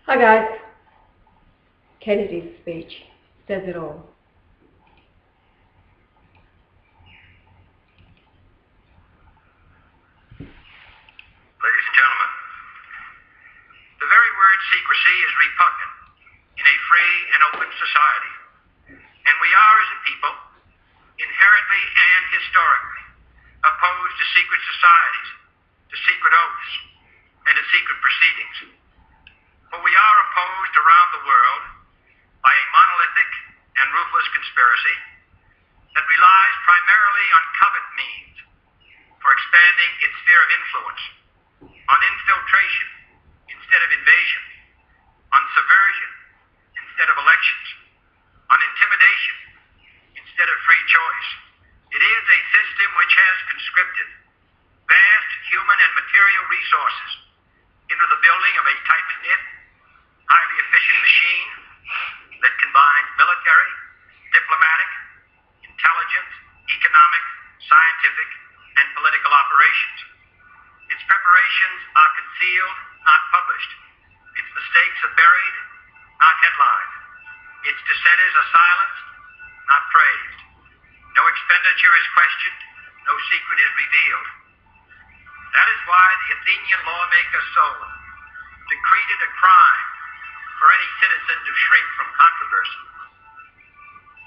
Hi guys. Kennedy's speech says it all. Ladies and gentlemen, the very word secrecy is repugnant in a free and open society, and we are as a people inherently and historically opposed to secret societies, to secret oaths, and to secret proceedings. For we are opposed around the world by a monolithic and ruthless conspiracy that relies primarily on covert means for expanding its sphere of influence, on infiltration instead of invasion, on subversion instead of elections, on intimidation instead of free choice. It is a system which has conscripted vast human and material resources into the building of a tight-knit, highly efficient machine that combines military, diplomatic, intelligence, economic, scientific, and political operations. Its preparations are concealed, not published. Its mistakes are buried, not headlined. Its dissenters are silenced, not praised. No expenditure is questioned, no secret is revealed. That is why the Athenian lawmaker Solon decreed it a crime for any citizen to shrink from controversy.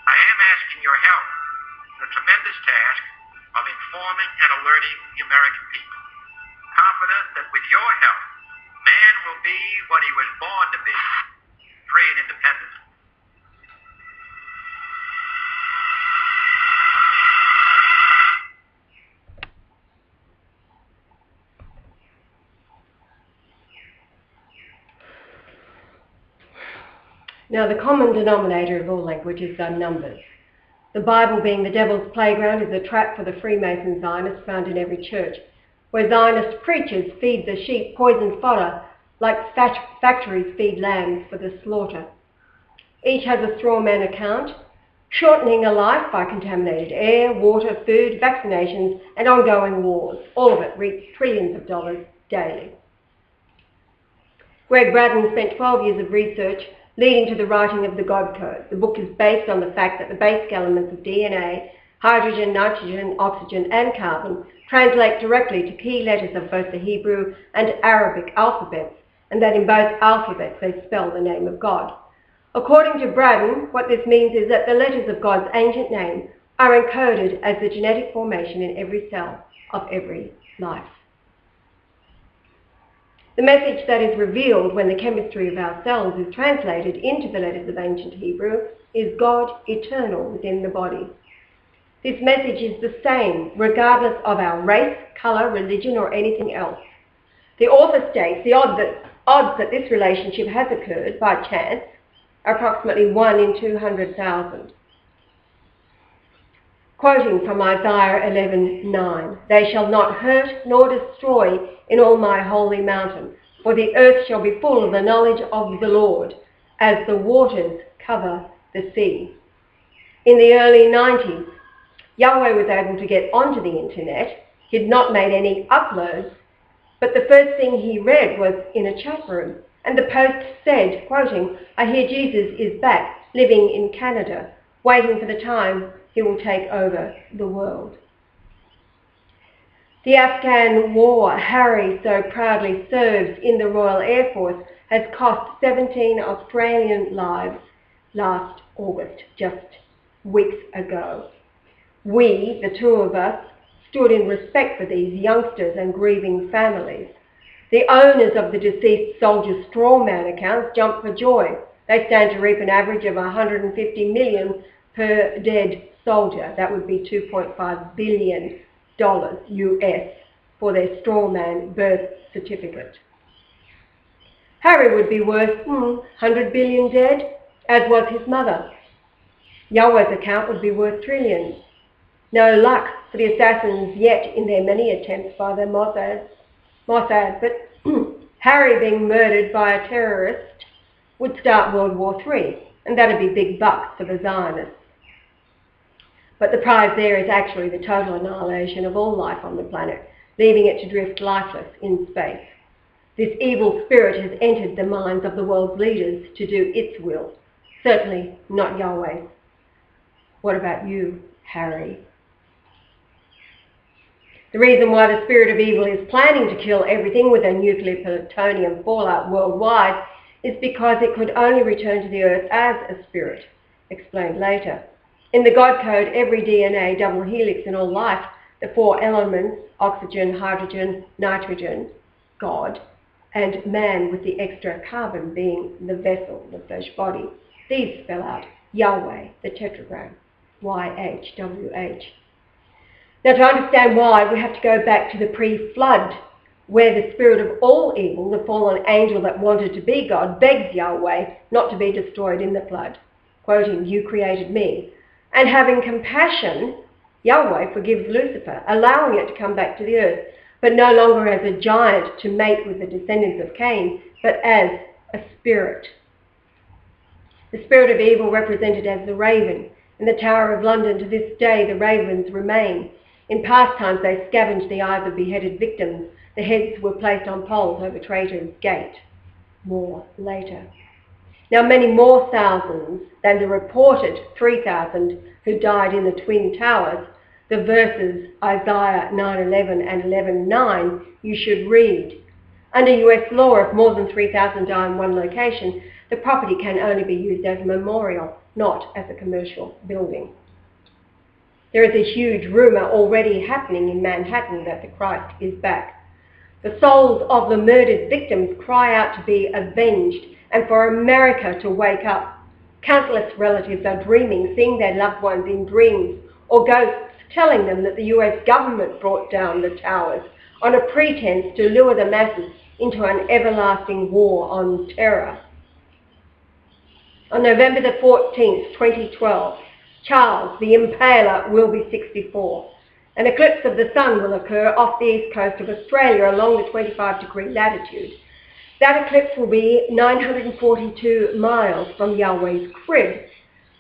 I am asking your help in the tremendous task of informing and alerting the American people, confident that with your help, man will be what he was born to be, free and independent. Now, the common denominator of all languages are numbers. The Bible, being the devil's playground, is a trap for the Freemason Zionists found in every church, where Zionist preachers feed the sheep poisoned fodder like factories feed lambs for the slaughter. Each has a Strawman account, shortening a life by contaminated air, water, food, vaccinations, and ongoing wars. All of it reaps trillions of dollars daily. Greg Braddon spent 12 years of research leading to the writing of the God Code. The book is based on the fact that the basic elements of DNA, hydrogen, nitrogen, oxygen, and carbon, translate directly to key letters of both the Hebrew and Arabic alphabets, and that in both alphabets they spell the name of God. According to Braddon, what this means is that the letters of God's ancient name are encoded as the genetic formation in every cell of every life. The message that is revealed when the chemistry of our cells is translated into the letters of ancient Hebrew is God eternal within the body. This message is the same regardless of our race, colour, religion, or anything else. The author states the odds that this relationship has occurred by chance are approximately 1 in 200,000. Quoting from Isaiah 11:9, "They shall not hurt nor destroy in all my holy mountain, for the earth shall be full of the knowledge of the Lord, as the waters cover the sea." In the early 90s, Yahweh was able to get onto the internet. He'd not made any uploads, but the first thing he read was in a chat room, and the post said, quoting, "I hear Jesus is back, living in Canada, waiting for the time he will take over the world." The Afghan war Harry so proudly serves in the Royal Air Force has cost 17 Australian lives last August, just weeks ago. We, the two of us, stood in respect for these youngsters and grieving families. The owners of the deceased soldiers' Strawman accounts jump for joy. They stand to reap an average of $150 million per dead soldier. That would be $2.5 billion US for their Strawman birth certificate. Harry would be worth 100 billion dead, as was his mother. Yahweh's account would be worth trillions. No luck for the assassins yet in their many attempts by the Mossad, but Harry being murdered by a terrorist would start World War III, and that'd be big bucks for the Zionists. But the prize there is actually the total annihilation of all life on the planet, leaving it to drift lifeless in space. This evil spirit has entered the minds of the world's leaders to do its will, certainly not Yahweh's. What about you, Harry? The reason why the spirit of evil is planning to kill everything with a nuclear plutonium fallout worldwide is because it could only return to the earth as a spirit, explained later. In the God code, every DNA double helix in all life, the four elements, oxygen, hydrogen, nitrogen, God, and man with the extra carbon being the vessel, the flesh body. These spell out Yahweh, the tetragram, YHWH. Now, to understand why, we have to go back to the pre-flood, where the spirit of all evil, the fallen angel that wanted to be God, begs Yahweh not to be destroyed in the flood, quoting, "You created me." And having compassion, Yahweh forgives Lucifer, allowing it to come back to the earth, but no longer as a giant to mate with the descendants of Cain, but as a spirit. The spirit of evil represented as the raven. In the Tower of London to this day the ravens remain. In past times they scavenged the eyes of beheaded victims. The heads were placed on poles over Traitors' Gate. More later. Now many more thousands than the reported 3,000 who died in the Twin Towers, the verses Isaiah 9:11 and 11:9 you should read. Under US law, if more than 3,000 die in one location, the property can only be used as a memorial, not as a commercial building. There is a huge rumour already happening in Manhattan that the Christ is back. The souls of the murdered victims cry out to be avenged and for America to wake up. Countless relatives are dreaming, seeing their loved ones in dreams, or ghosts telling them that the US government brought down the towers on a pretense to lure the masses into an everlasting war on terror. On November the 14th, 2012, Charles the Impaler will be 64. An eclipse of the sun will occur off the east coast of Australia along the 25-degree latitude. That eclipse will be 942 miles from Yahweh's crib.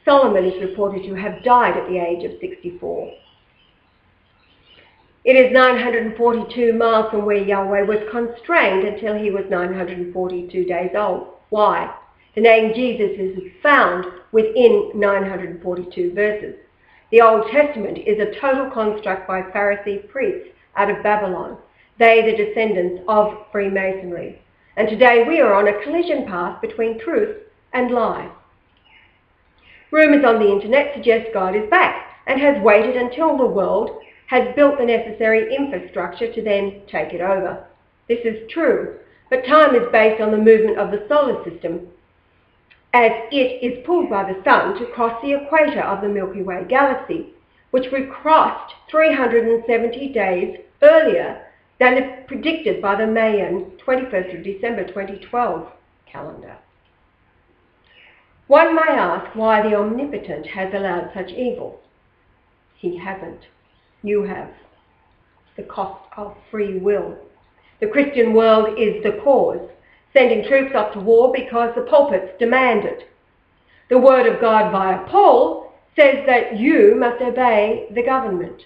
Solomon is reported to have died at the age of 64. It is 942 miles from where Yahweh was constrained until he was 942 days old. Why? The name Jesus is found within 942 verses. The Old Testament is a total construct by Pharisee priests out of Babylon, they the descendants of Freemasonry. And today we are on a collision path between truth and lie. Rumours on the internet suggest God is back and has waited until the world has built the necessary infrastructure to then take it over. This is true, but time is based on the movement of the solar system, as it is pulled by the sun to cross the equator of the Milky Way galaxy, which we crossed 370 days earlier than predicted by the Mayan 21st of December 2012 calendar. One may ask why the Omnipotent has allowed such evil. He hasn't. You have. The cost of free will. The Christian world is the cause, sending troops off to war because the pulpits demand it. The word of God via Paul says that you must obey the government.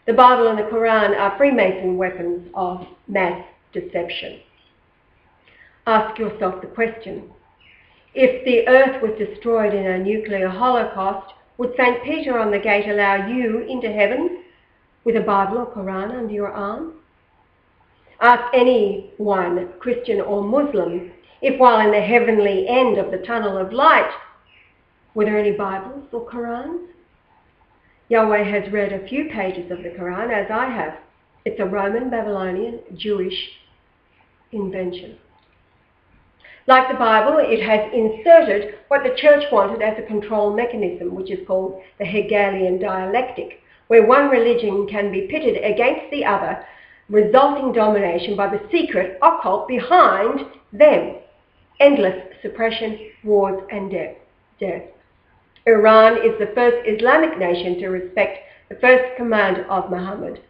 The Bible and the Quran are Freemason weapons of mass deception. Ask yourself the question, if the earth was destroyed in a nuclear holocaust, would St. Peter on the gate allow you into heaven with a Bible or Quran under your arm? Ask anyone, Christian or Muslim, if while in the heavenly end of the tunnel of light, were there any Bibles or Qurans? Yahweh has read a few pages of the Quran, as I have. It's a Roman, Babylonian, Jewish invention. Like the Bible, it has inserted what the church wanted as a control mechanism, which is called the Hegelian dialectic, where one religion can be pitted against the other, resulting domination by the secret occult behind them. Endless suppression, wars and death. Iran is the first Islamic nation to respect the first command of Muhammad.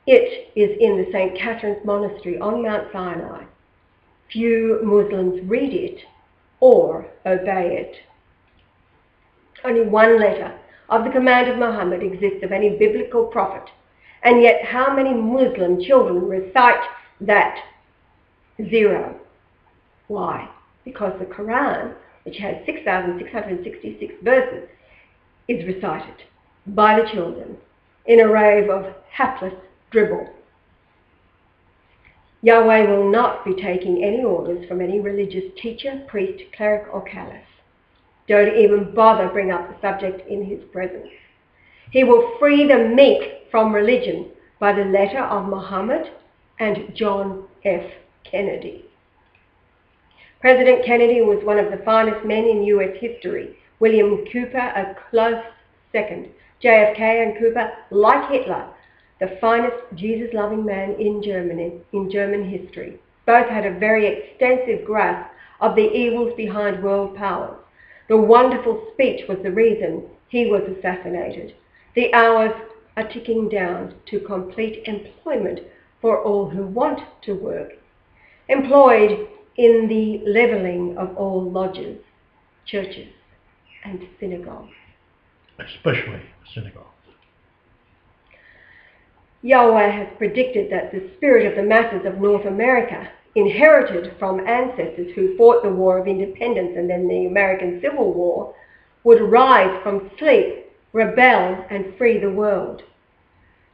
It is in the St. Catherine's Monastery on Mount Sinai. Few Muslims read it or obey it. Only one letter of the command of Muhammad exists of any biblical prophet, and yet how many Muslim children recite that? 0. Why? Because the Quran, which has 6,666 verses, is recited by the children in a rave of hapless dribble. Yahweh will not be taking any orders from any religious teacher, priest, cleric or caliph. Don't even bother bring up the subject in his presence. He will free the meek from religion by the letter of Muhammad and John F. Kennedy. President Kennedy was one of the finest men in US history. William Cooper, a close second. JFK and Cooper, like Hitler, the finest Jesus-loving man in German history. Both had a very extensive grasp of the evils behind world powers. The wonderful speech was the reason he was assassinated. The hours are ticking down to complete employment for all who want to work. Employed in the levelling of all lodges, churches and synagogues. Especially synagogues. Yahweh has predicted that the spirit of the masses of North America, inherited from ancestors who fought the War of Independence and then the American Civil War, would rise from sleep, rebel and free the world.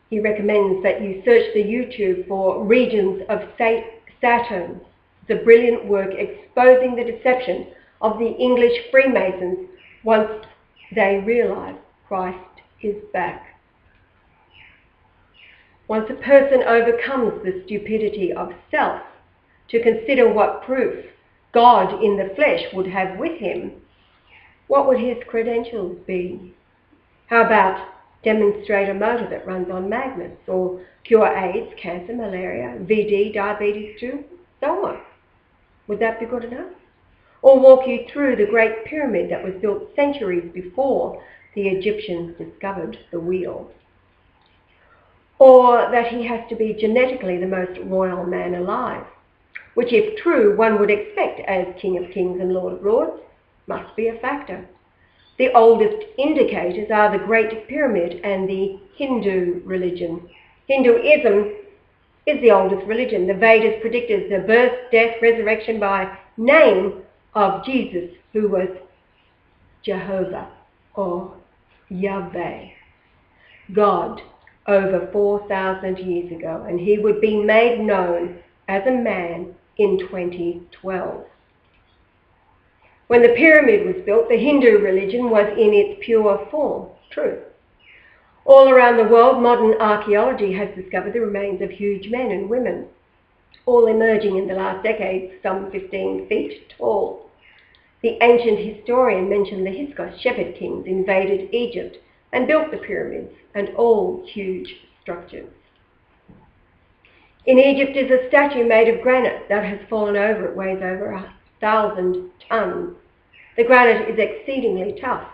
He recommends that you search the YouTube for Regions of Saturn. It's a brilliant work exposing the deception of the English Freemasons once they realize Christ is back. Once a person overcomes the stupidity of self to consider what proof God in the flesh would have with him, what would his credentials be? How about demonstrate a motor that runs on magnets, or cure AIDS, cancer, malaria, VD, diabetes too, so on? Would that be good enough? Or walk you through the Great Pyramid that was built centuries before the Egyptians discovered the wheel? Or that he has to be genetically the most royal man alive, which if true one would expect as King of Kings and Lord of Lords, must be a factor. The oldest indicators are the Great Pyramid and the Hindu religion. Hinduism is the oldest religion. The Vedas predicted the birth, death, resurrection by name of Jesus, who was Jehovah or Yahweh, God, over 4,000 years ago, and he would be made known as a man in 2012. When the pyramid was built, the Hindu religion was in its pure form, truth. All around the world, modern archaeology has discovered the remains of huge men and women, all emerging in the last decade, some 15 feet tall. The ancient historian mentioned the Hyksos shepherd kings invaded Egypt and built the pyramids and all huge structures. In Egypt is a statue made of granite that has fallen over. It weighs over 1,000 tons. The granite is exceedingly tough.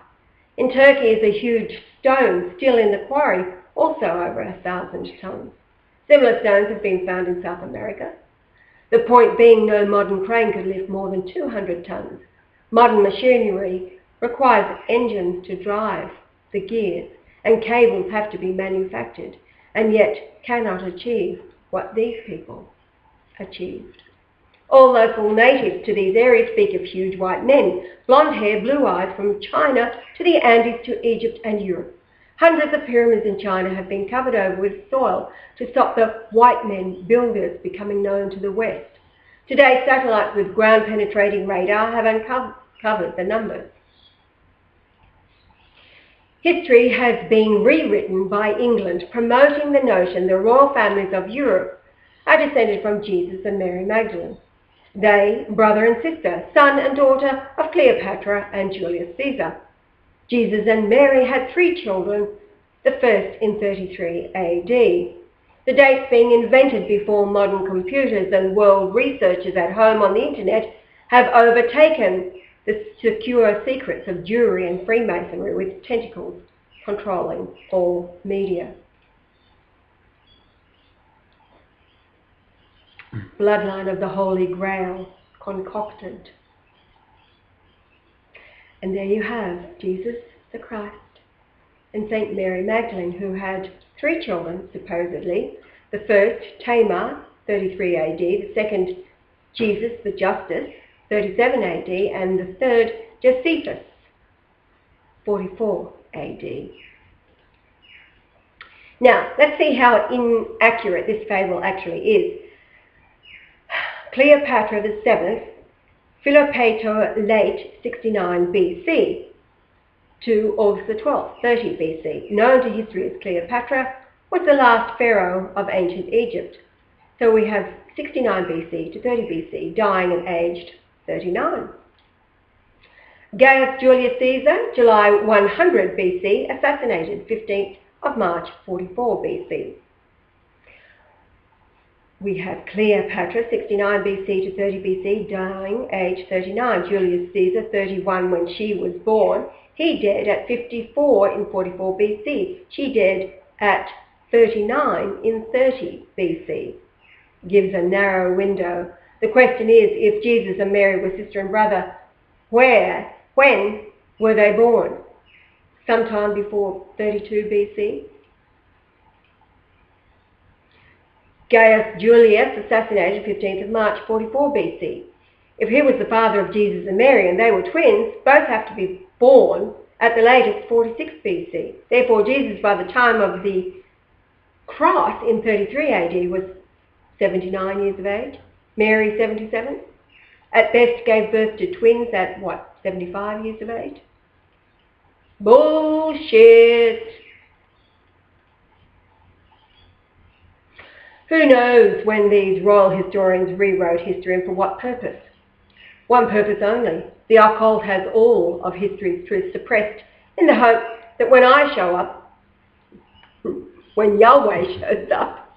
In Turkey is a huge stone still in the quarry, also over 1,000 tons. Similar stones have been found in South America. The point being, no modern crane could lift more than 200 tons. Modern machinery requires engines to drive the gears, and cables have to be manufactured, and yet cannot achieve what these people achieved. All local natives to these areas speak of huge white men, blonde hair, blue eyes, from China to the Andes to Egypt and Europe. Hundreds of pyramids in China have been covered over with soil to stop the white men builders becoming known to the West. Today, satellites with ground-penetrating radar have uncovered the numbers. History has been rewritten by England, promoting the notion the royal families of Europe are descended from Jesus and Mary Magdalene. They, brother and sister, son and daughter of Cleopatra and Julius Caesar. Jesus and Mary had 3 children, the first in 33 AD. The dates being invented before modern computers and world researchers at home on the internet have overtaken the secure secrets of Jewry and Freemasonry with tentacles controlling all media. Bloodline of the Holy Grail concocted. And there you have Jesus the Christ and Saint Mary Magdalene, who had 3 children, supposedly. The first, Tamar, 33 AD, the second, Jesus the Justus, 37 AD, and the third Josephus, 44 AD. Now, let's see how inaccurate this fable actually is. Cleopatra the 7th, Philopator late 69 BC to August the 12th, 30 BC, known to history as Cleopatra, was the last pharaoh of ancient Egypt. So we have 69 BC to 30 BC, dying and aged 39. Gaius Julius Caesar, July 100 BC, assassinated 15th of March 44 BC. We have Cleopatra, 69 BC to 30 BC, dying age 39. Julius Caesar, 31 when she was born. He died at 54 in 44 BC. She died at 39 in 30 BC. Gives a narrow window. The question is, if Jesus and Mary were sister and brother, when were they born? Sometime before 32 BC? Gaius Julius, assassinated 15th of March 44 BC. If he was the father of Jesus and Mary and they were twins, both have to be born at the latest 46 BC. Therefore, Jesus, by the time of the cross in 33 AD, was 79 years of age. Mary, 77. At best gave birth to twins at, 75 years of age? Bullshit! Who knows when these royal historians rewrote history and for what purpose? One purpose only. The occult has all of history's truth suppressed in the hope that when I show up, when Yahweh shows up,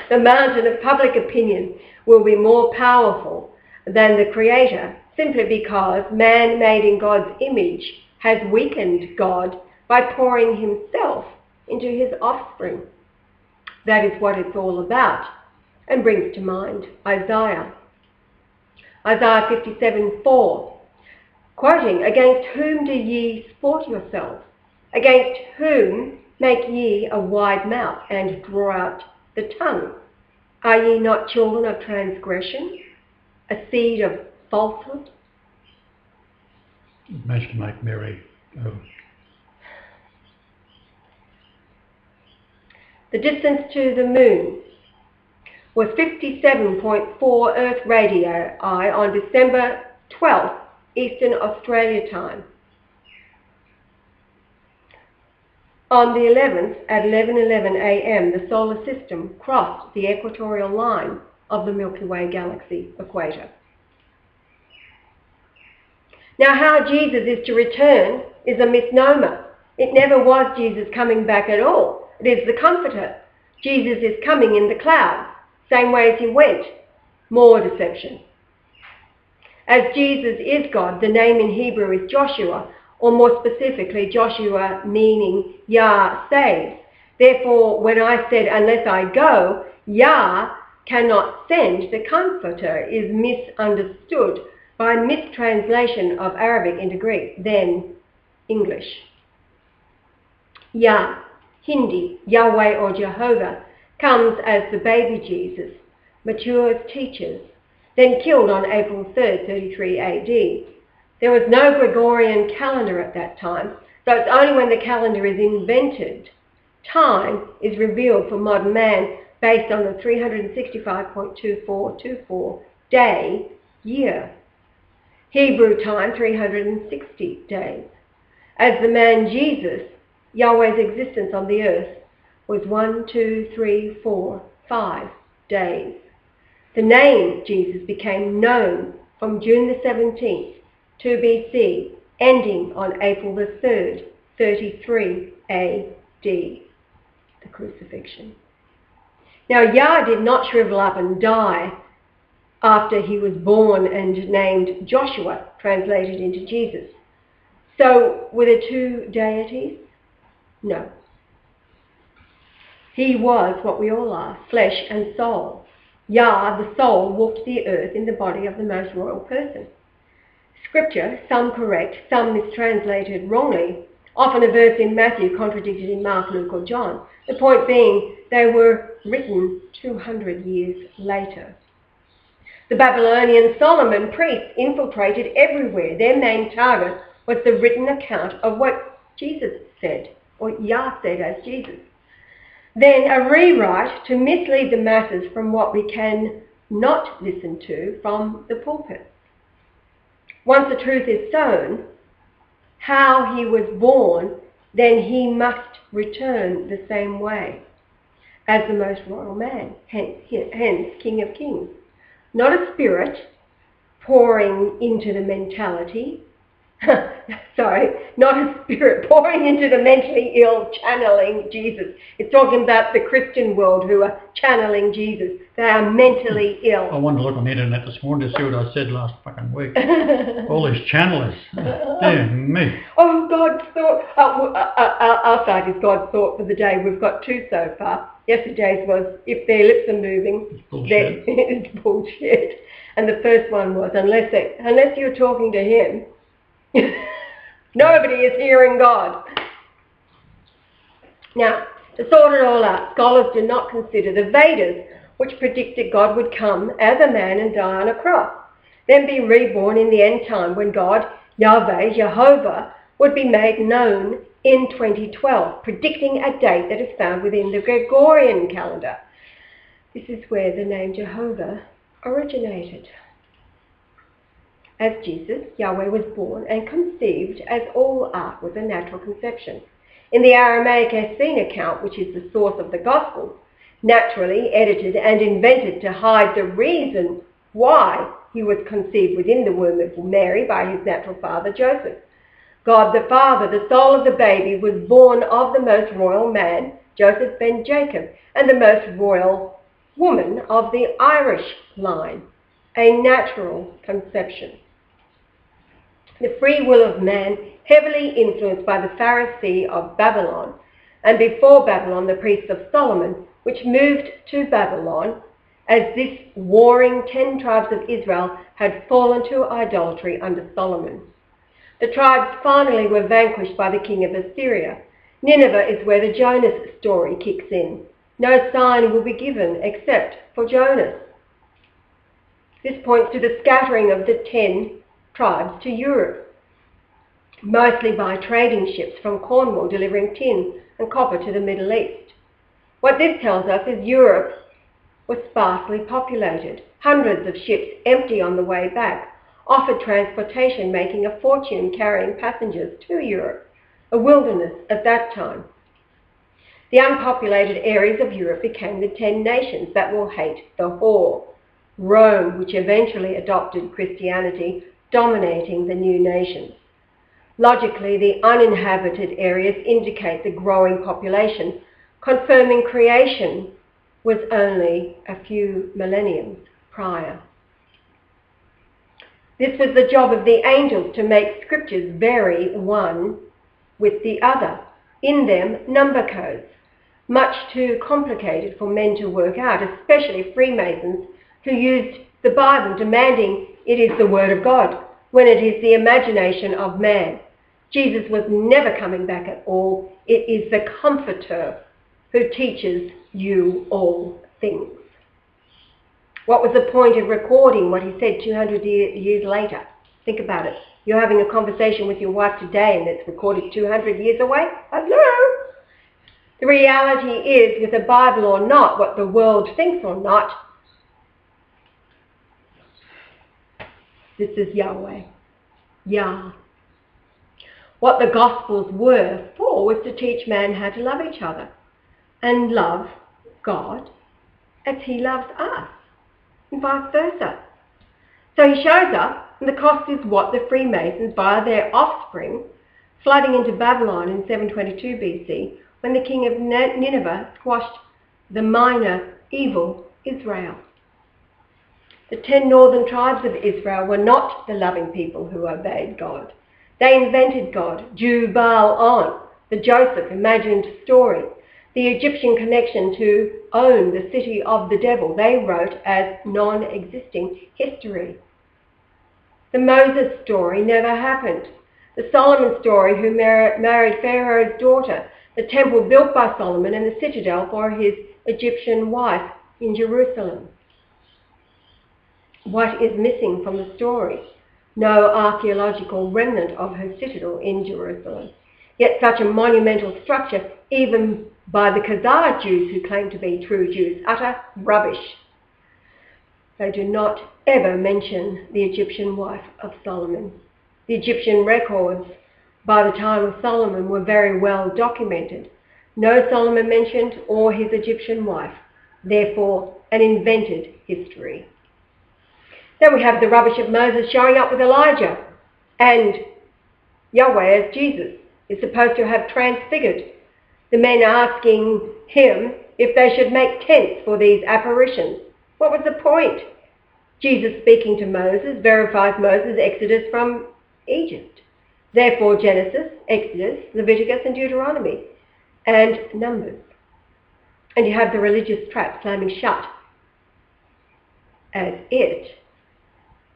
the mountain of public opinion will be more powerful than the Creator, simply because man made in God's image has weakened God by pouring himself into his offspring. That is what it's all about, and brings to mind Isaiah. Isaiah 57:4, quoting, "Against whom do ye sport yourselves? Against whom make ye a wide mouth and draw out the tongue? Are ye not children of transgression, a seed of falsehood?" It managed to make Mary go. The distance to the moon was 57.4 Earth radii on December 12th, Eastern Australia time. On the 11th, at 11:11 a.m., the solar system crossed the equatorial line of the Milky Way galaxy equator. Now, how Jesus is to return is a misnomer. It never was Jesus coming back at all. It is the Comforter. Jesus is coming in the clouds, same way as he went. More deception. As Jesus is God, the name in Hebrew is Joshua, or more specifically, Joshua meaning Yah saves. Therefore, when I said, unless I go, Yah cannot send, the Comforter is misunderstood by mistranslation of Arabic into Greek, then English. Yah, Hindi, Yahweh or Jehovah, comes as the baby Jesus, matures, teaches, then killed on April 3rd, 33 AD. There was no Gregorian calendar at that time, so it's only when the calendar is invented, time is revealed for modern man based on the 365.2424 day year. Hebrew time, 360 days. As the man Jesus, Yahweh's existence on the earth was 1, 2, 3, 4, 5 days. The name Jesus became known from June the 17th, 2 BC, ending on April the 3rd, 33 AD, the crucifixion. Now, Yah did not shrivel up and die after he was born and named Joshua, translated into Jesus. So, were there two deities? No. He was what we all are, flesh and soul. Yah, the soul, walked the earth in the body of the most royal person. Scripture, some correct, some mistranslated wrongly, often a verse in Matthew contradicted in Mark, Luke or John. The point being, they were written 200 years later. The Babylonian Solomon priests infiltrated everywhere. Their main target was the written account of what Jesus said, or Yah said as Jesus. Then a rewrite to mislead the masses from what we can not listen to from the pulpit. Once the truth is sown, how he was born, then he must return the same way as the most royal man, hence King of Kings. Not a spirit pouring into the mentality, not a spirit pouring into the mentally ill, channeling Jesus. It's talking about the Christian world who are channeling Jesus. They are mentally ill. I wanted to look on the internet this morning to see what I said last fucking week. All these channelers. Dear me. Oh, God's thought. Our side is God's thought for the day. We've got two so far. Yesterday's was, if their lips are moving, then it's bullshit. And the first one was, unless you're talking to him, nobody is hearing God. Now, to sort it all out, scholars do not consider the Vedas, which predicted God would come as a man and die on a cross, then be reborn in the end time when God, Yahweh, Jehovah, would be made known in 2012, predicting a date that is found within the Gregorian calendar. This is where the name Jehovah originated. As Jesus, Yahweh was born and conceived as all art was a natural conception. In the Aramaic Essene account, which is the source of the Gospels, naturally edited and invented to hide the reason why he was conceived within the womb of Mary by his natural father Joseph. God the Father, the soul of the baby, was born of the most royal man, Joseph ben Jacob, and the most royal woman of the Irish line, a natural conception. The free will of man, heavily influenced by the Pharisee of Babylon, and before Babylon the priests of Solomon, which moved to Babylon, as this warring 10 tribes of Israel had fallen to idolatry under Solomon. The tribes finally were vanquished by the king of Assyria. Nineveh is where the Jonas story kicks in. No sign will be given except for Jonas. This points to the scattering of the 10 tribes to Europe, mostly by trading ships from Cornwall delivering tin and copper to the Middle East. What this tells us is Europe was sparsely populated. Hundreds of ships, empty on the way back, offered transportation, making a fortune carrying passengers to Europe, a wilderness at that time. The unpopulated areas of Europe became the 10 nations that will hate the whore, Rome, which eventually adopted Christianity, dominating the new nations. Logically, the uninhabited areas indicate the growing population, confirming creation was only a few millenniums prior. This was the job of the angels, to make scriptures vary one with the other. In them, number codes, much too complicated for men to work out, especially Freemasons who used the Bible, demanding it is the word of God when it is the imagination of man. Jesus was never coming back at all. It is the Comforter who teaches you all things. What was the point of recording what he said 200 years later? Think about it. You're having a conversation with your wife today and it's recorded 200 years away? Hello? The reality is, with the Bible or not, what the world thinks or not, this is Yahweh. Yah. What the Gospels were for was to teach man how to love each other and love God as he loves us, and vice versa. So he shows up, and the cost is what the Freemasons, via their offspring, flooding into Babylon in 722 BC, when the king of Nineveh squashed the minor evil Israel. The 10 northern tribes of Israel were not the loving people who obeyed God. They invented God, Jew Baal on, the Joseph imagined story, the Egyptian connection to own the city of the devil they wrote as non-existing history. The Moses story never happened. The Solomon story, who married Pharaoh's daughter, the temple built by Solomon, and the citadel for his Egyptian wife in Jerusalem. What is missing from the story? No archaeological remnant of her citadel in Jerusalem. Yet such a monumental structure, even by the Khazar Jews who claim to be true Jews, utter rubbish. They do not ever mention the Egyptian wife of Solomon. The Egyptian records by the time of Solomon were very well documented. No Solomon mentioned or his Egyptian wife, therefore an invented history. Then we have the rubbish of Moses showing up with Elijah, and Yahweh as Jesus is supposed to have transfigured. The men asking him if they should make tents for these apparitions. What was the point? Jesus speaking to Moses verifies Moses' exodus from Egypt. Therefore Genesis, Exodus, Leviticus and Deuteronomy and Numbers. And you have the religious trap slamming shut as it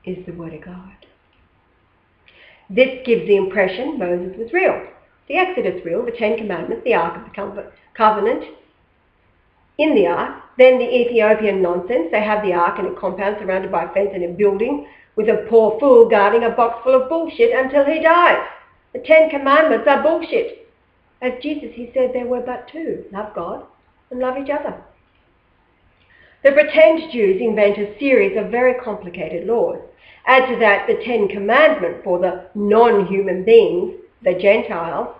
is the Word of God. This gives the impression Moses was real. The Exodus real, the Ten Commandments, the Ark of the Covenant in the Ark. Then the Ethiopian nonsense. They have the Ark in a compound surrounded by a fence and a building with a poor fool guarding a box full of bullshit until he dies. The Ten Commandments are bullshit. As Jesus, he said there were but two. Love God and love each other. The pretend Jews invent a series of very complicated laws. Add to that the Ten Commandments for the non-human beings, the Gentiles,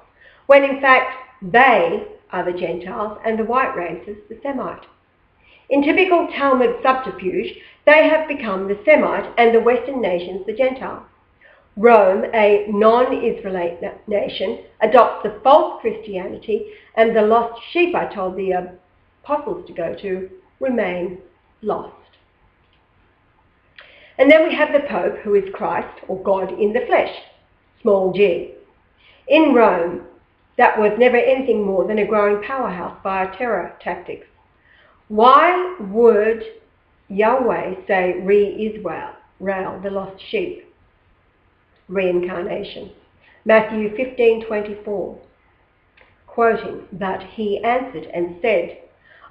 when in fact they are the Gentiles and the white race is the Semite. In typical Talmud subterfuge, they have become the Semite and the Western nations the Gentile. Rome, a non-Israelite nation, adopts the false Christianity, and the lost sheep I told the apostles to go to remain lost. And then we have the Pope, who is Christ, or God in the flesh, small g. In Rome, that was never anything more than a growing powerhouse via terror tactics. Why would Yahweh say re-Israel, the lost sheep? Reincarnation. Matthew 15:24, quoting, "But he answered and said,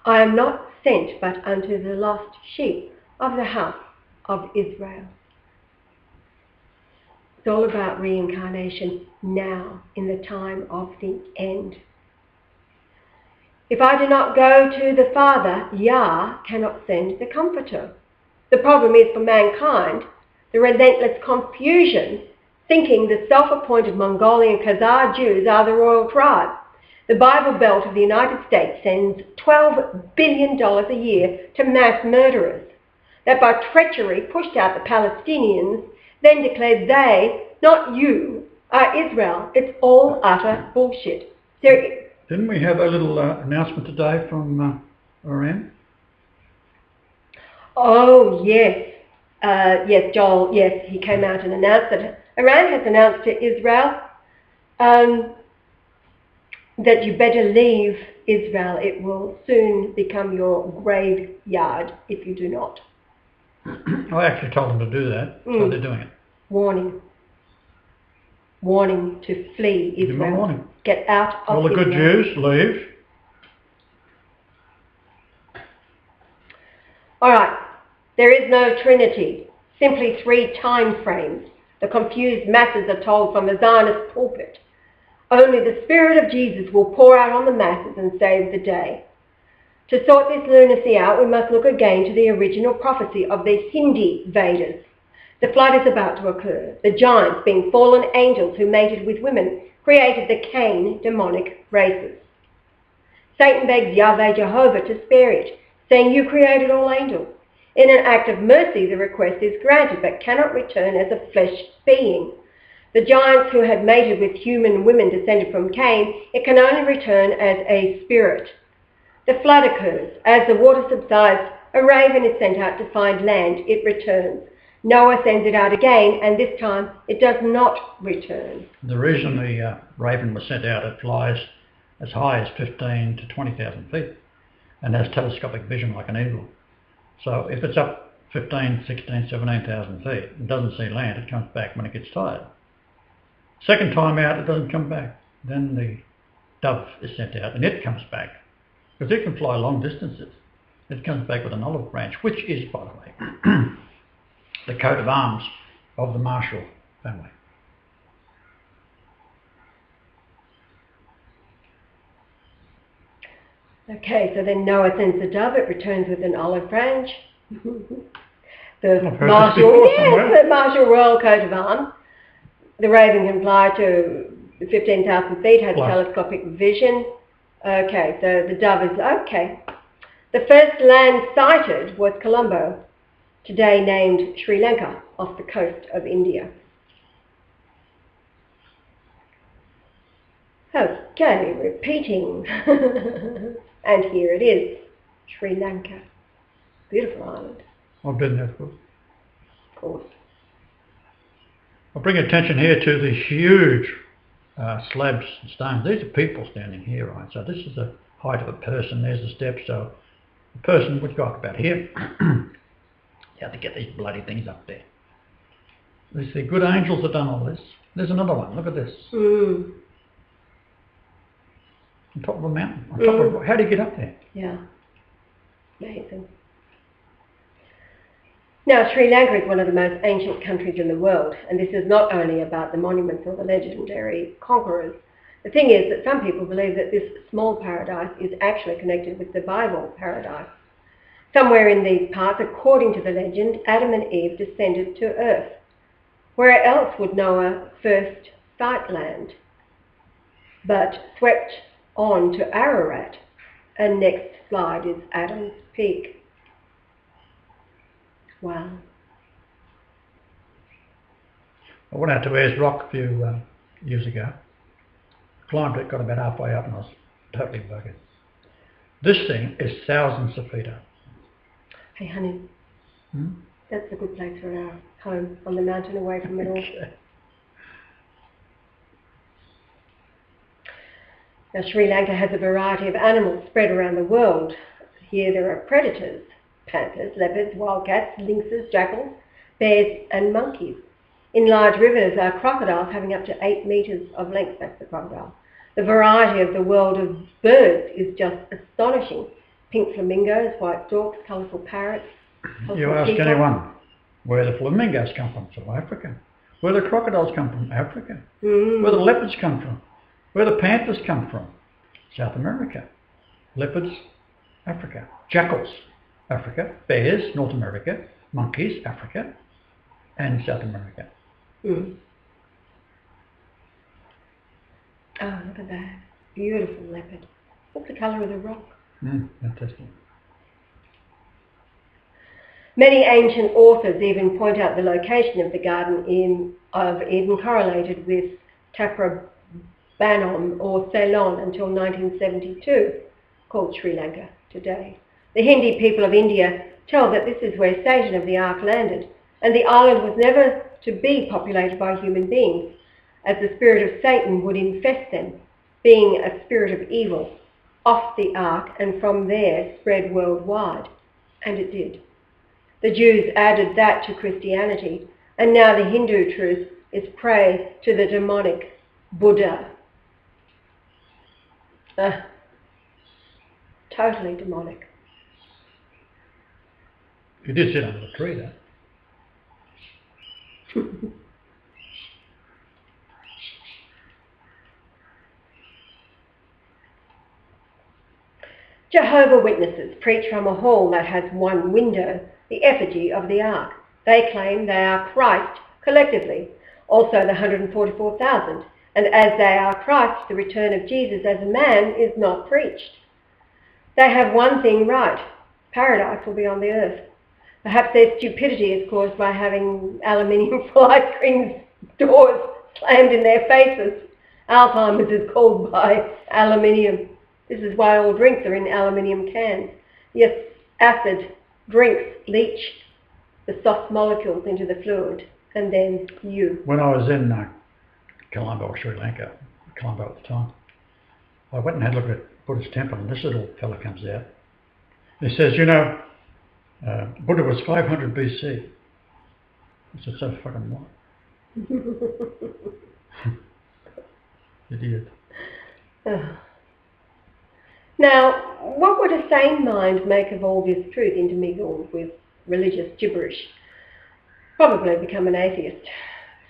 I am not sent but unto the lost sheep of the house of Israel." It's all about reincarnation now, in the time of the end. If I do not go to the Father, Yah cannot send the Comforter. The problem is for mankind, the relentless confusion, thinking the self-appointed Mongolian Khazar Jews are the royal tribe. The Bible Belt of the United States sends $12 billion a year to mass murderers that by treachery pushed out the Palestinians, then declared they, not you, are Israel. It's all utter bullshit. Didn't we have a little announcement today from Iran? Oh, yes. Yes, Joel, yes, he came out and announced that Iran has announced to Israel that you better leave Israel. It will soon become your graveyard if you do not. I actually told them to do that, so they're doing it. Warning. Warning to flee Israel. Give them a warning. Get out of All the good Israel. Jews, leave. All right. There is no Trinity. Simply three time frames. The confused masses are told from the Zionist pulpit. Only the Spirit of Jesus will pour out on the masses and save the day. To sort this lunacy out, we must look again to the original prophecy of the Hindi Vedas. The flood is about to occur. The giants, being fallen angels who mated with women, created the Cain demonic races. Satan begs Yahweh Jehovah to spare it, saying, "You created all angels." In an act of mercy, the request is granted, but cannot return as a flesh being. The giants who had mated with human women descended from Cain, it can only return as a spirit. The flood occurs. As the water subsides, a raven is sent out to find land. It returns. Noah sends it out again, and this time it does not return. The reason the raven was sent out, it flies as high as 15 to 20,000 feet and has telescopic vision like an eagle. So if it's up 15, 16, 17,000 feet, it doesn't see land, it comes back when it gets tired. Second time out, it doesn't come back. Then the dove is sent out and it comes back. Because it can fly long distances. It comes back with an olive branch, which is, by the way, the coat of arms of the Marshall family. Okay, so then Noah sends the dove, it returns with an olive branch. The Marshall Royal coat of arms. The raven can fly to 15,000 feet, has telescopic vision. Okay, so the dove is okay. The first land sighted was Colombo, today named Sri Lanka, off the coast of India. Okay, repeating. And here it is, Sri Lanka. Beautiful island. I've been there, of course. Of course. I'll bring attention here to the huge slabs and stones. These are people standing here, right? So this is the height of a person. There's the steps. So the person would go up about here. You have to get these bloody things up there. These the good angels have done all this. There's another one. Look at this. Mm. On top of a mountain. On top of, how do you get up there? Yeah. Amazing. Now, Sri Lanka is one of the most ancient countries in the world, and this is not only about the monuments or the legendary conquerors. The thing is that some people believe that this small paradise is actually connected with the Bible paradise. Somewhere in these parts, according to the legend, Adam and Eve descended to earth. Where else would Noah first sight land? But swept on to Ararat, and next slide is Adam's Peak. Wow. I went out to Ayers Rock a few years ago. Climbed it, got about halfway up and I was totally buggered. This thing is thousands of feet up. Hey honey, that's a good place for our home, on the mountain away from it all. Okay. Now, Sri Lanka has a variety of animals spread around the world. Here there are predators, panthers, leopards, wildcats, lynxes, jackals, bears and monkeys. In large rivers are crocodiles having up to 8 metres of length. That's the crocodile. The variety of the world of birds is just astonishing. Pink flamingos, white storks, colourful parrots. You ask anyone where the flamingos come from, South Africa. Where the crocodiles come from, Africa. Where the leopards come from. Where the panthers come from, South America. Leopards, Africa. Jackals, Africa. Bears, North America. Monkeys, Africa. And South America. Mm. Oh, look at that. Beautiful leopard. What's the colour of the rock? Fantastic. Many ancient authors even point out the location of the Garden of Eden correlated with Taprobana or Ceylon until 1972, called Sri Lanka today. The Hindi people of India tell that this is where Satan of the Ark landed, and the island was never to be populated by human beings, as the spirit of Satan would infest them, being a spirit of evil, off the Ark and from there spread worldwide. And it did. The Jews added that to Christianity, and now the Hindu truth is prey to the demonic Buddha. Totally demonic. You did sit under the tree, though. Jehovah Witnesses preach from a hall that has one window, the effigy of the Ark. They claim they are Christ collectively, also the 144,000, and as they are Christ, the return of Jesus as a man is not preached. They have one thing right: paradise will be on the earth. Perhaps their stupidity is caused by having aluminium fly screen doors slammed in their faces. Alzheimer's is caused by aluminium. This is why all drinks are in aluminium cans. Yes, acid drinks leach the soft molecules into the fluid, and then you. When I was in Colombo or Sri Lanka, Colombo at the time, I went and had a look at Buddha's temple, and this little fella comes out. He says, you know, Buddha was 500 BC. I said, so fucking what? Idiot. Now, what would a sane mind make of all this truth intermingled with religious gibberish? probably become an atheist.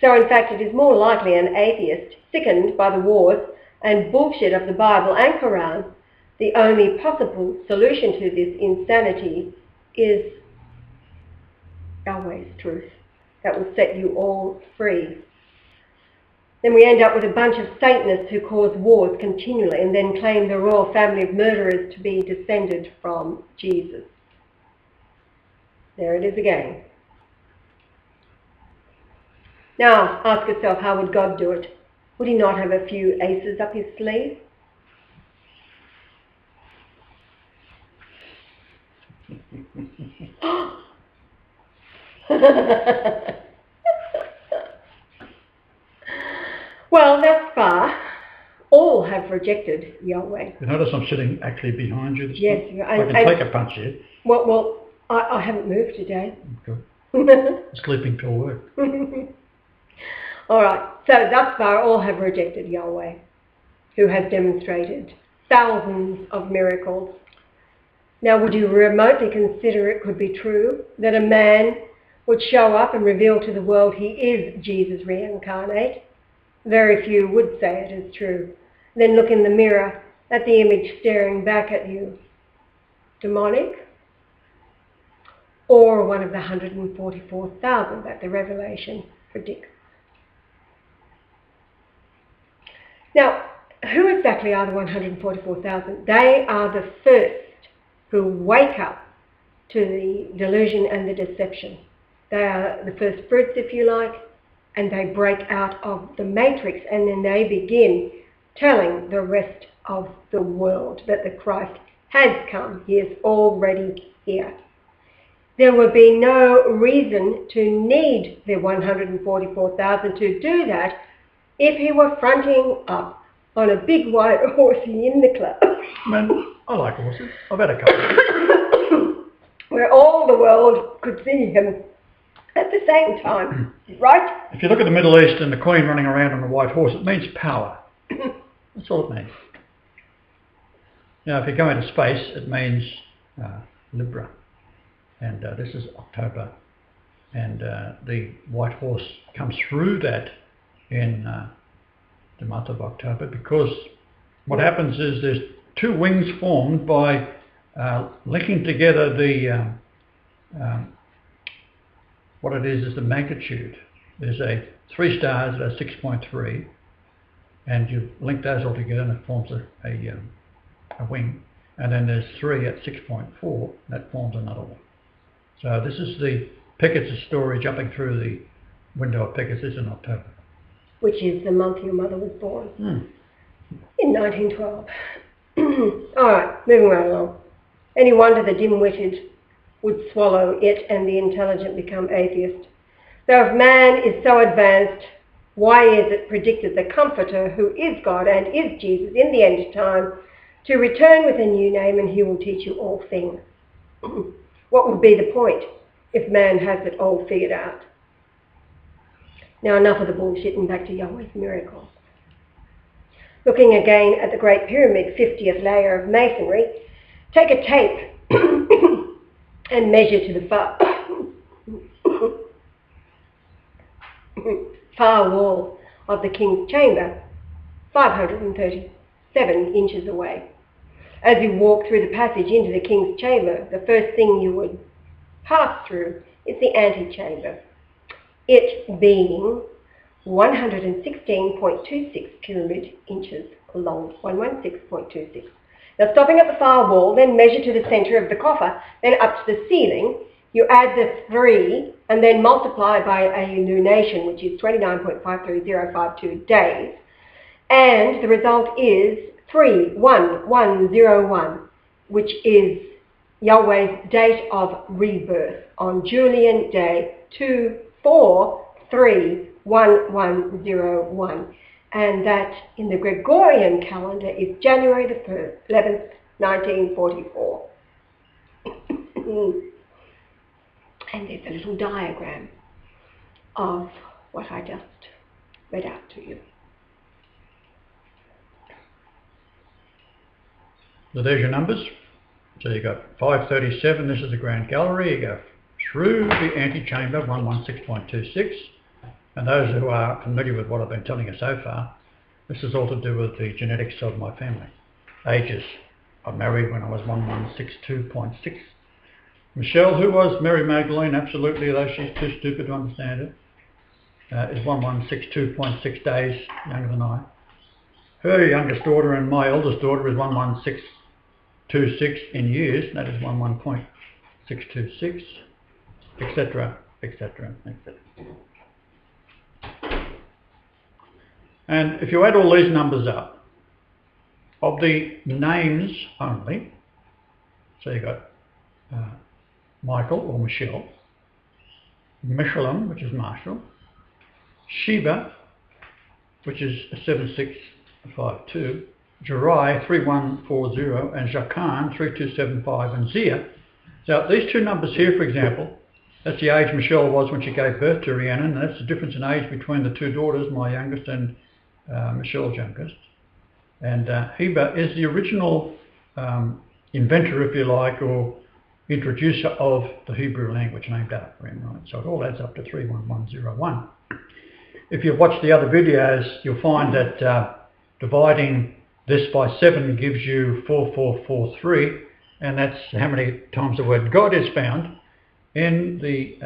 So in fact, it is more likely an atheist, sickened by the wars and bullshit of the Bible and Quran. The only possible solution to this insanity is Yahweh's truth that will set you all free. Then we end up with a bunch of Satanists who cause wars continually and then claim the royal family of murderers to be descended from Jesus. There it is again. Now, ask yourself, how would God do it? Would he not have a few aces up his sleeve? Well, thus far, all have rejected Yahweh. You notice I'm sitting actually behind you this Yes, time? I can take a punch here. Well, I haven't moved today. Good. Sleeping pill work. All right, so thus far all have rejected Yahweh, who has demonstrated thousands of miracles. Now, would you remotely consider it could be true that a man would show up and reveal to the world he is Jesus reincarnate? Very few would say it is true. Then look in the mirror at the image staring back at you. Demonic? Or one of the 144,000 that the Revelation predicts. Now, who exactly are the 144,000? They are the first who wake up to the delusion and the deception. They are the first fruits, if you like, and they break out of the matrix, and then they begin telling the rest of the world that the Christ has come. He is already here. There would be no reason to need the 144,000 to do that if he were fronting up on a big white horsey in the club. Man, I like horses. I've had a couple. Where all the world could see him at the same time, right? If you look at the Middle East and the Queen running around on a white horse, it means power. That's all it means. Now, if you go into space, it means Libra. And this is October. And the white horse comes through that in the month of October, because what happens is there's two wings formed by linking together the what it is the magnitude. There's 3 stars that are 6.3, and you link those all together and it forms a wing. And then there's 3 at 6.4, that forms another one. So this is the Pickett's story jumping through the window of Pickett's in October. Which is the month your mother was born. In 1912. All right, moving right along. Any wonder the dim-witted would swallow it and the intelligent become atheist? So if man is so advanced, why is it predicted the Comforter, who is God and is Jesus in the end of time, to return with a new name and he will teach you all things? What would be the point if man has it all figured out? Now enough of the bullshit and back to Yahweh's miracles. Looking again at the Great Pyramid, 50th layer of masonry, take a tape and measure to the far wall of the King's Chamber, 537 inches away. As you walk through the passage into the King's Chamber, the first thing you would pass through is the antechamber, it being 116.26 pyramid inches long, 116.26. Now, stopping at the far wall, then measure to the centre of the coffer, then up to the ceiling. You add the 3 and then multiply by a lunation, which is 29.53052 days. And the result is 31101, which is Yahweh's date of rebirth on Julian Day 24311101. And that in the Gregorian calendar is January the 11th, 1944. And there's a little diagram of what I just read out to you. So there's your numbers. So you got 537, this is the Grand Gallery, you go through the antechamber 116.26. And those who are familiar with what I've been telling you so far, this is all to do with the genetics of my family. Ages. I married when I was 1162.6. Michelle, who was Mary Magdalene, absolutely, though she's too stupid to understand it, is 1162.6 days younger than I. Her youngest daughter and my eldest daughter is 11626 in years, that is 11.626, etc., etc., etc. And if you add all these numbers up, of the names only, so you've got Michael or Michelle, Michelin, which is Marshall, Sheba, which is 7652, Jerai 3140, and Jacan 3275, and Zia. So these two numbers here, for example, that's the age Michelle was when she gave birth to Rhiannon, and that's the difference in age between the two daughters, my youngest and Michelle's youngest. And Heba is the original inventor, if you like, or introducer of the Hebrew language, named after him, right? So it all adds up to 31101. If you've watched the other videos, you'll find that dividing this by 7 gives you 4443, and that's how many times the word God is found in the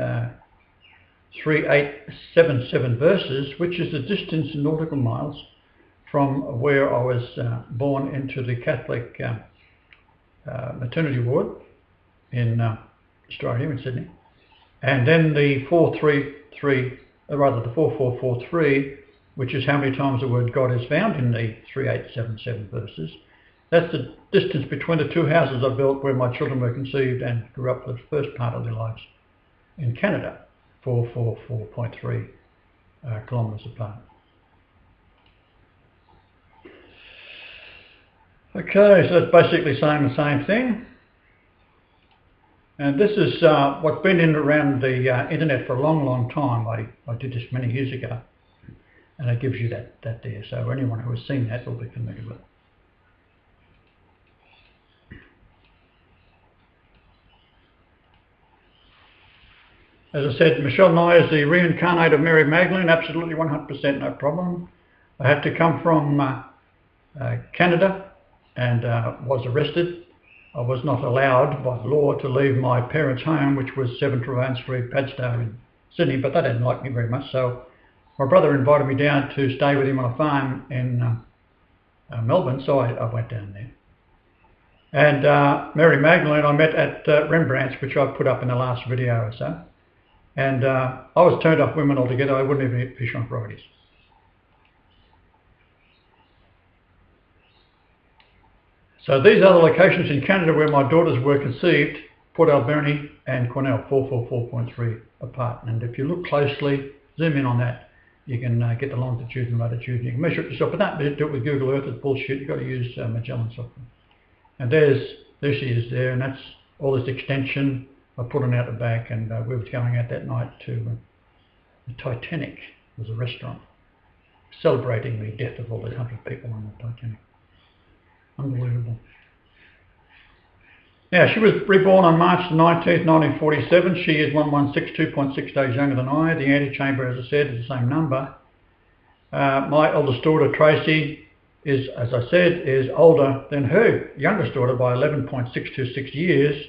3877 verses, which is the distance in nautical miles from where I was born into the Catholic maternity ward in Australia, in Sydney. And then the 4443, which is how many times the word God is found in the 3877 verses. That's the distance between the two houses I built where my children were conceived and grew up for the first part of their lives in Canada, 444.3 kilometres apart. Okay, so it's basically saying the same thing. And this is what's been in around the internet for a long, long time. I did this many years ago. And it gives you that there. So anyone who has seen that will be familiar with it. As I said, Michelle and I is the reincarnate of Mary Magdalene, absolutely 100% no problem. I had to come from Canada and was arrested. I was not allowed by law to leave my parents' home, which was 7 Trevane Street, Padstow in Sydney, but they didn't like me very much. So my brother invited me down to stay with him on a farm in Melbourne, so I went down there. And Mary Magdalene I met at Rembrandt's, which I put up in the last video or so. And I was turned off women altogether. I wouldn't even eat fish on Fridays. So these are the locations in Canada where my daughters were conceived, Port Alberni and Cornell, 444.3 apart. And if you look closely, zoom in on that, you can get the longitude and latitude. You can measure it yourself, but don't do it with Google Earth. It's bullshit. You've got to use Magellan software. And there she is there, and that's all this extension. I put it out the back, and we were going out that night to the Titanic. It was a restaurant celebrating the death of all the 100 people on the Titanic. Unbelievable. Now, she was reborn on March 19th, 1947. She is 1162.6 days younger than I. The antechamber, as I said, is the same number. My eldest daughter, Tracy, is, as I said, is older than her youngest daughter by 11.626 years,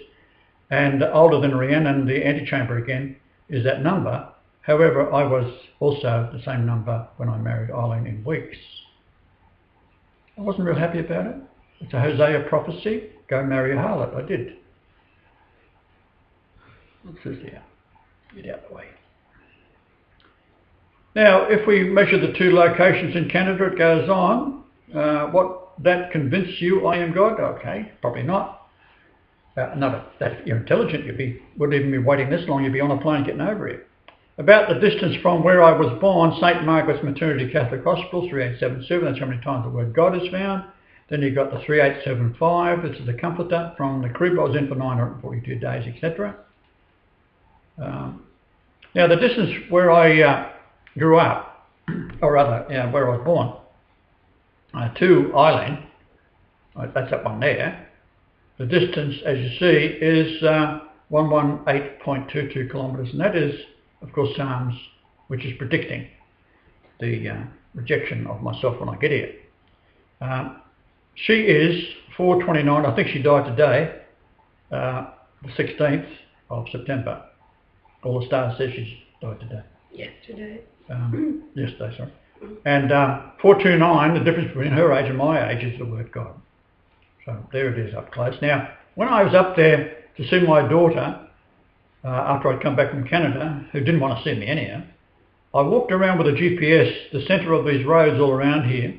and older than Rhiannon. The antechamber again is that number. However, I was also the same number when I married Eileen in weeks. I wasn't real happy about it. It's a Hosea prophecy. Go marry a harlot. I did. What's this here? Get out of the way. Now, if we measure the two locations in Canada, it goes on. What that convince you I am God? Okay, probably not. No, that you're intelligent. Wouldn't even be waiting this long. You'd be on a plane getting over here. About the distance from where I was born, St. Margaret's Maternity Catholic Hospital, 3877. That's how many times the word God is found. Then you've got the 3875. This is the Comforter from the crib I was in for 942 days, etc. Now, the distance where I grew up, or rather, where I was born, to Eileen, that's that one there. The distance, as you see, is 118.22 kilometres, and that is, of course, Psalms, which is predicting the rejection of myself when I get here. She is 429, I think she died today, the 16th of September. All the stars say she's died today. Yesterday. Yesterday, sorry. And 429, the difference between her age and my age is the word God. So there it is up close. Now, when I was up there to see my daughter, after I'd come back from Canada, who didn't want to see me anyhow, I walked around with a GPS, the centre of these roads all around here,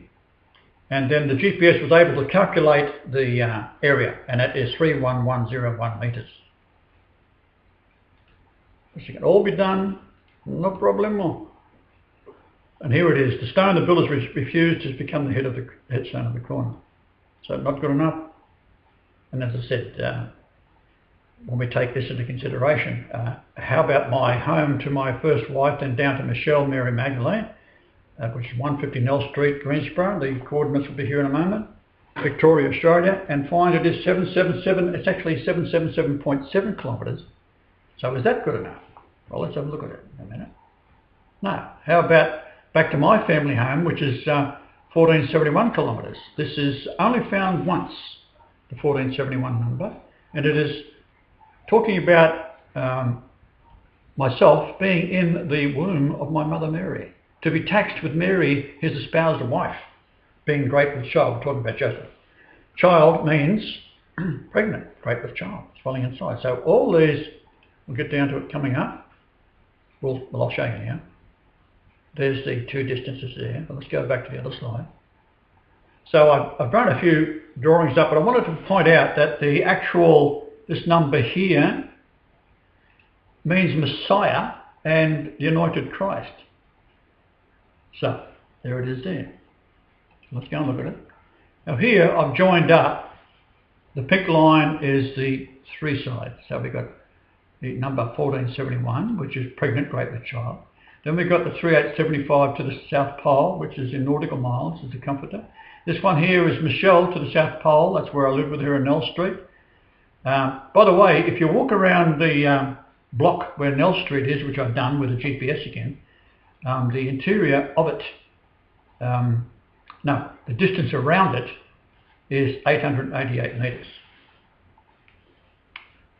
and then the GPS was able to calculate the area, and that is 31101 metres. This can all be done, no problemo. And here it is. The stone the builders refused has become the headstone of the corner. So not good enough. And as I said, when we take this into consideration, how about my home to my first wife, then down to Michelle Mary Magdalene, which is 150 Nell Street, Greensboro. The coordinates will be here in a moment. Victoria, Australia, and find it is 777. It's actually 777.7 kilometres. So is that good enough? Well, let's have a look at it in a minute. No. How about back to my family home, which is 1471 kilometres. This is only found once, the 1471 number, and it is talking about myself being in the womb of my mother Mary. To be taxed with Mary, his espoused wife, being great with child. We're talking about Joseph. Child means pregnant, great with child, swelling inside. So all these, we'll get down to it coming up. Well, I'll show you now. There's the two distances there. But let's go back to the other slide. So I've drawn a few drawings up, but I wanted to point out that the actual, this number here means Messiah and the anointed Christ. So there it is there. Let's go and look at it. Now here I've joined up, the pink line is the three sides. So we've got the number 1471, which is pregnant, great with child. Then we've got the 3875 to the South Pole, which is in nautical miles, as a comforter. This one here is Michelle to the South Pole. That's where I live with her in Nell Street. By the way, if you walk around the block where Nell Street is, which I've done with a GPS again, the interior of it, the distance around it is 888 metres.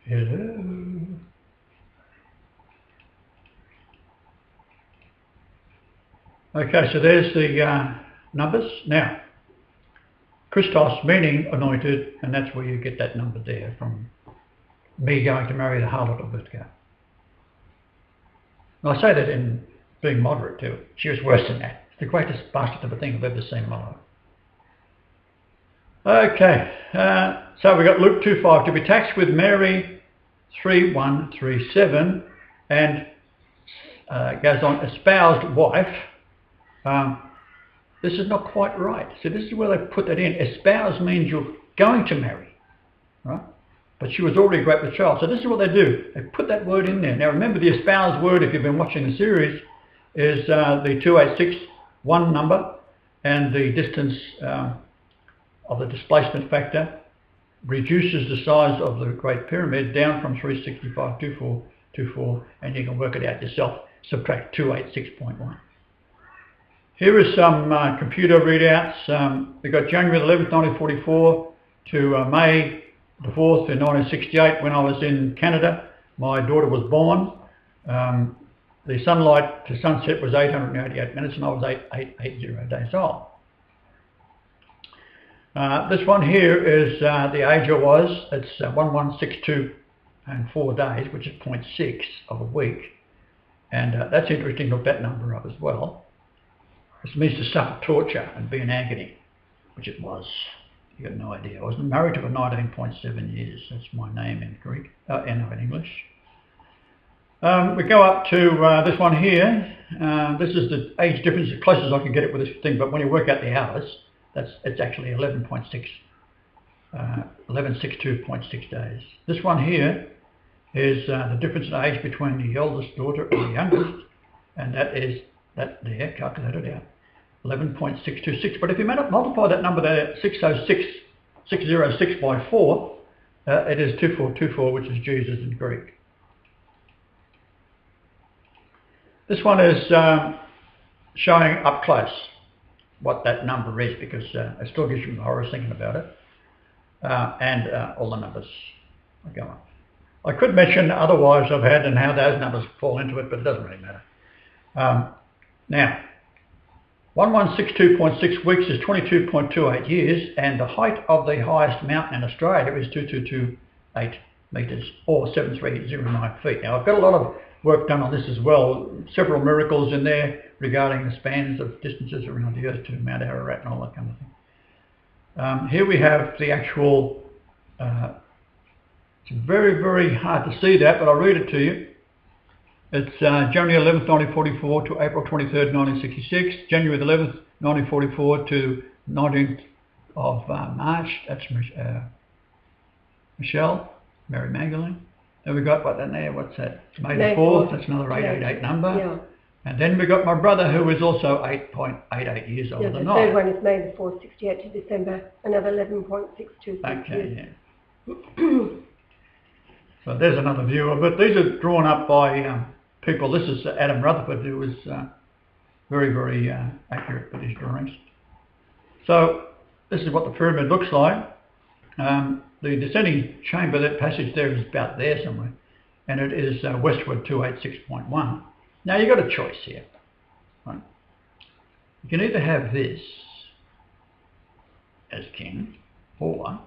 Hello. Okay, so there's the numbers. Now, Christos meaning anointed, and that's where you get that number there from me going to marry the harlot of Bethka. And I say that in being moderate too. She was worse than that. It's the greatest bastard of a thing I've ever seen in my life. Okay, so we got Luke 2:5 to be taxed with Mary 3137, and goes on espoused wife. This is not quite right. So this is where they put that in. Espouse means you're going to marry, right? But she was already great with child. So this is what they do. They put that word in there. Now remember, the espoused word, if you've been watching the series, is the 2861 number, and the distance of the displacement factor reduces the size of the Great Pyramid down from 365.2424, and you can work it out yourself. Subtract 286.1. Here is some computer readouts. We've got January 11th, 1944 to May the 4th in 1968 when I was in Canada. My daughter was born. The sunlight to sunset was 888 minutes and I was 880 days old. This one here is the age I was. It's 1162 and 4 days, which is 0.6 of a week. And that's interesting to look that number up as well. This means to suffer torture and be in agony, which it was. You got no idea. I was married to for 19.7 years. That's my name in Greek, in English. We go up to this one here. This is the age difference, as close as I can get it with this thing, but when you work out the hours, it's actually 1162.6 days. This one here is the difference in age between the eldest daughter and the youngest, and that is that there, calculated out, 11.626. But if you multiply that number there, 606 by 4, It is 2424, which is Jesus in Greek. This one is showing up close what that number is, because it still gives you horrors thinking about it. And all the numbers are going. I could mention other wives I've had and how those numbers fall into it, but it doesn't really matter. Now, 1162.6 weeks is 22.28 years, and the height of the highest mountain in Australia is 2228 metres, or 7309 feet. Now, I've got a lot of work done on this as well, several miracles in there regarding the spans of distances around the Earth to Mount Ararat and all that kind of thing. Here we have the actual, it's very, very hard to see that, but I'll read it to you. It's January 11th, 1944 to April 23rd, 1966, January 11th, 1944 to 19th of March, that's Michelle, Mary Magdalene. Then we got, what then there, what's that? May the 4th, that's another 888 number. Yeah. And then we got my brother, who is also 8.88 years older than I. The third one is May the 4th, 68 to December, another 11.626 okay, years. Yeah. So there's another view of it. These are drawn up by people. This is Adam Rutherford, who was very, very accurate with his drawings. So this is what the pyramid looks like. The descending chamber, that passage there is about there somewhere, and it is westward 286.1. Now you've got a choice here. Right? You can either have this as king, or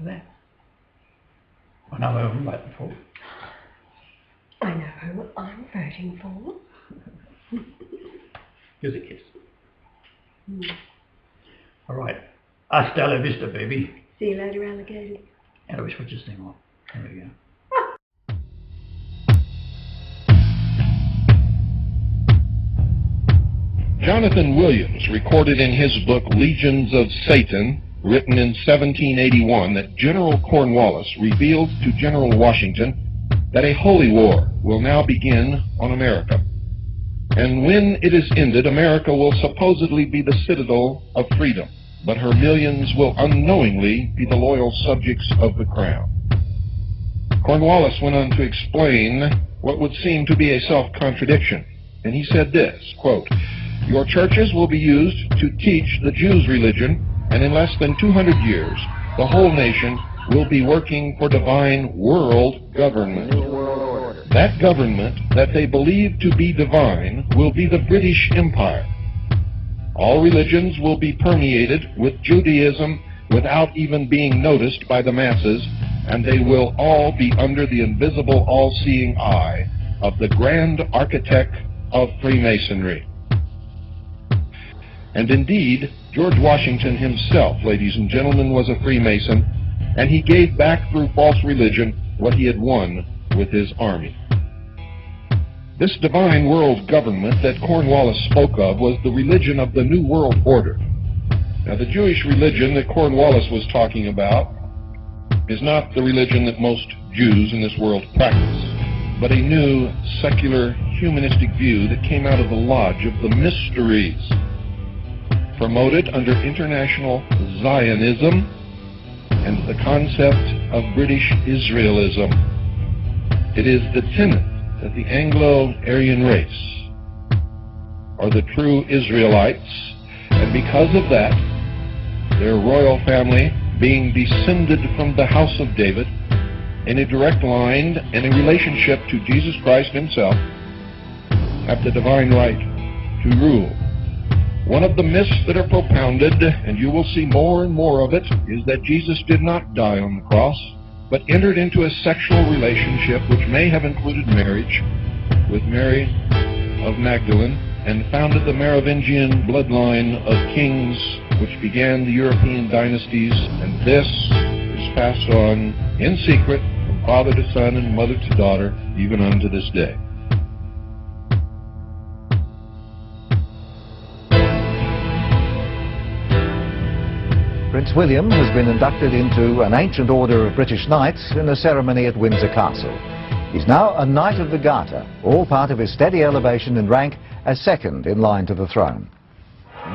that. I know who I'm voting for. I know who I'm voting for. Give us a kiss. All right. Hasta la vista, baby. See you later, alligator. How do we switch this thing on? There we go. Jonathan Williams recorded in his book Legions of Satan, written in 1781, that General Cornwallis revealed to General Washington that a holy war will now begin on America. And when it is ended, America will supposedly be the citadel of freedom, but her millions will unknowingly be the loyal subjects of the crown. Cornwallis went on to explain what would seem to be a self-contradiction, and he said this, quote, "Your churches will be used to teach the Jews' religion, and in less than 200 years, the whole nation will be working for divine world government. That government that they believe to be divine will be the British Empire. All religions will be permeated with Judaism without even being noticed by the masses, and they will all be under the invisible, all-seeing eye of the grand architect of Freemasonry." And indeed, George Washington himself, ladies and gentlemen, was a Freemason, and he gave back through false religion what he had won with his army. This divine world government that Cornwallis spoke of was the religion of the New World Order. Now, the Jewish religion that Cornwallis was talking about is not the religion that most Jews in this world practice, but a new, secular, humanistic view that came out of the Lodge of the Mysteries, promoted under international Zionism and the concept of British Israelism. It is the tenet that the Anglo-Aryan race are the true Israelites, and because of that, their royal family, being descended from the house of David in a direct line and a relationship to Jesus Christ himself, have the divine right to rule. One of the myths that are propounded, and you will see more and more of it, is that Jesus did not die on the cross, but entered into a sexual relationship which may have included marriage with Mary of Magdalene, and founded the Merovingian bloodline of kings which began the European dynasties, and this is passed on in secret from father to son and mother to daughter, even unto this day. Prince William has been inducted into an ancient order of British Knights in a ceremony at Windsor Castle. He's now a Knight of the Garter, all part of his steady elevation in rank as second in line to the throne.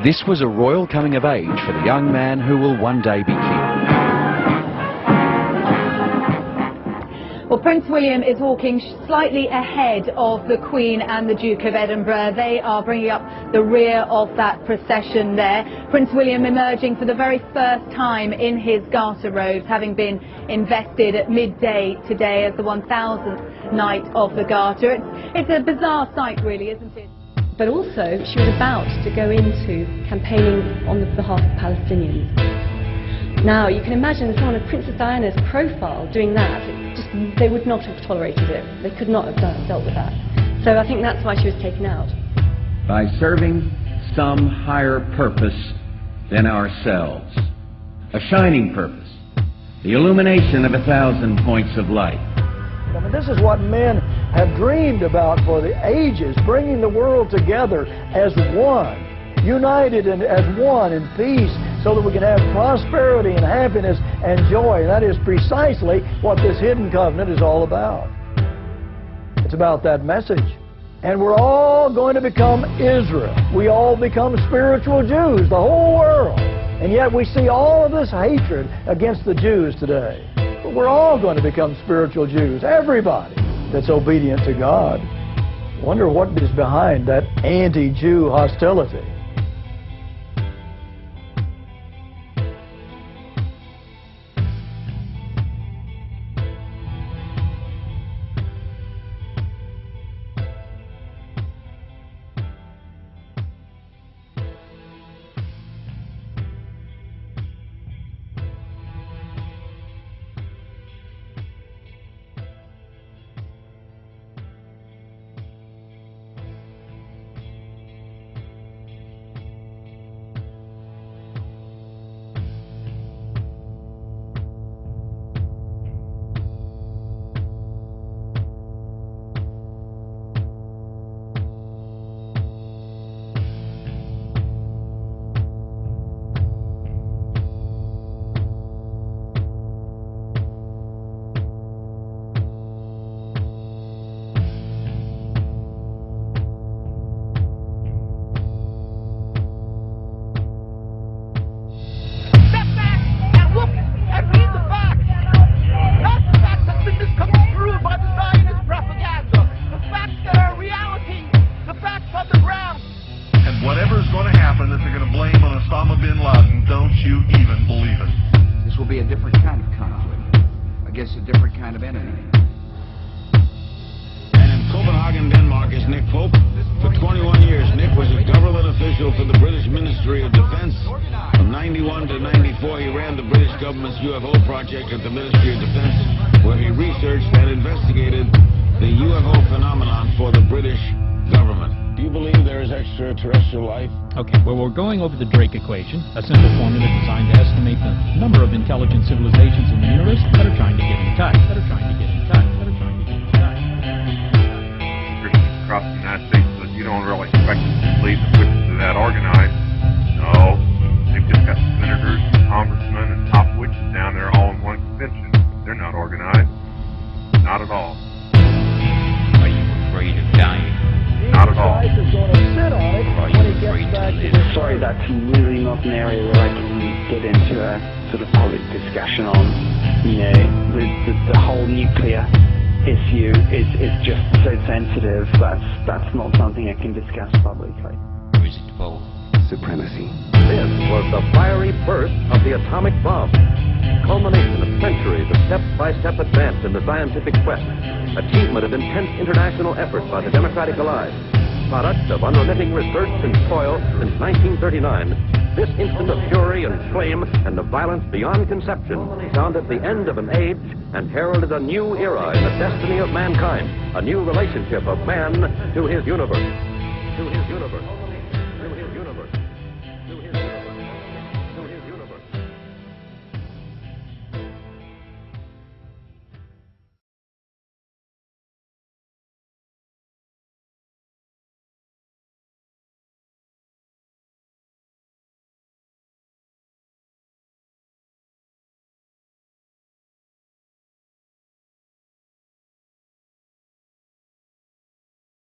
This was a royal coming of age for the young man who will one day be king. Well, Prince William is walking slightly ahead of the Queen and the Duke of Edinburgh. They are bringing up the rear of that procession there. Prince William emerging for the very first time in his garter robes, having been invested at midday today as the 1000th Knight of the Garter. It's a bizarre sight, really, isn't it? But also, she was about to go into campaigning on behalf of Palestinians. Now, you can imagine someone of Princess Diana's profile doing that. They would not have tolerated it. They could not have dealt with that. So I think that's why she was taken out. By serving some higher purpose than ourselves. A shining purpose. The illumination of 1,000 points of light. I mean, this is what men have dreamed about for the ages, bringing the world together as one, united and as one in peace, so that we can have prosperity and happiness and joy. And that is precisely what this hidden covenant is all about. It's about that message. And we're all going to become Israel. We all become spiritual Jews, the whole world. And yet we see all of this hatred against the Jews today. But we're all going to become spiritual Jews, everybody that's obedient to God. Wonder what is behind that anti-Jew hostility. Whatever's going to happen that they're going to blame on Osama bin Laden, don't you even believe it. This will be a different kind of conflict against a different kind of enemy. And in Copenhagen, Denmark is Nick Pope. For 21 years, Nick was a government official for the British Ministry of Defence. From 91 to 94, he ran the British government's UFO project at the Ministry of Defence, where he researched and investigated the UFO phenomenon for the British government. Do you believe there is extraterrestrial life? Okay, well, we're going over the Drake equation, a simple formula designed to estimate the number of intelligent civilizations in the universe that are trying to get in touch, Christians across the United States, but you don't really expect them to believe the witches are that organized. No, they've just got senators, congressmen, and top witches down there all in one convention. They're not organized. Not at all. Are you afraid of dying? Not at all. Is going to sit on it when he gets back to the Sorry, that's really not an area where I can get into a sort of public discussion on. You know, the whole nuclear issue is just so sensitive. That's not something I can discuss publicly. Or is it both? Supremacy. This was the fiery birth of the atomic bomb. Culmination of centuries of step-by-step advance in the scientific quest. Achievement of intense international effort by the Democratic Allies. Product of unremitting research and toil since 1939. This instant of fury and flame and of violence beyond conception sounded the end of an age and heralded a new era in the destiny of mankind. A new relationship of man to his universe. To his universe.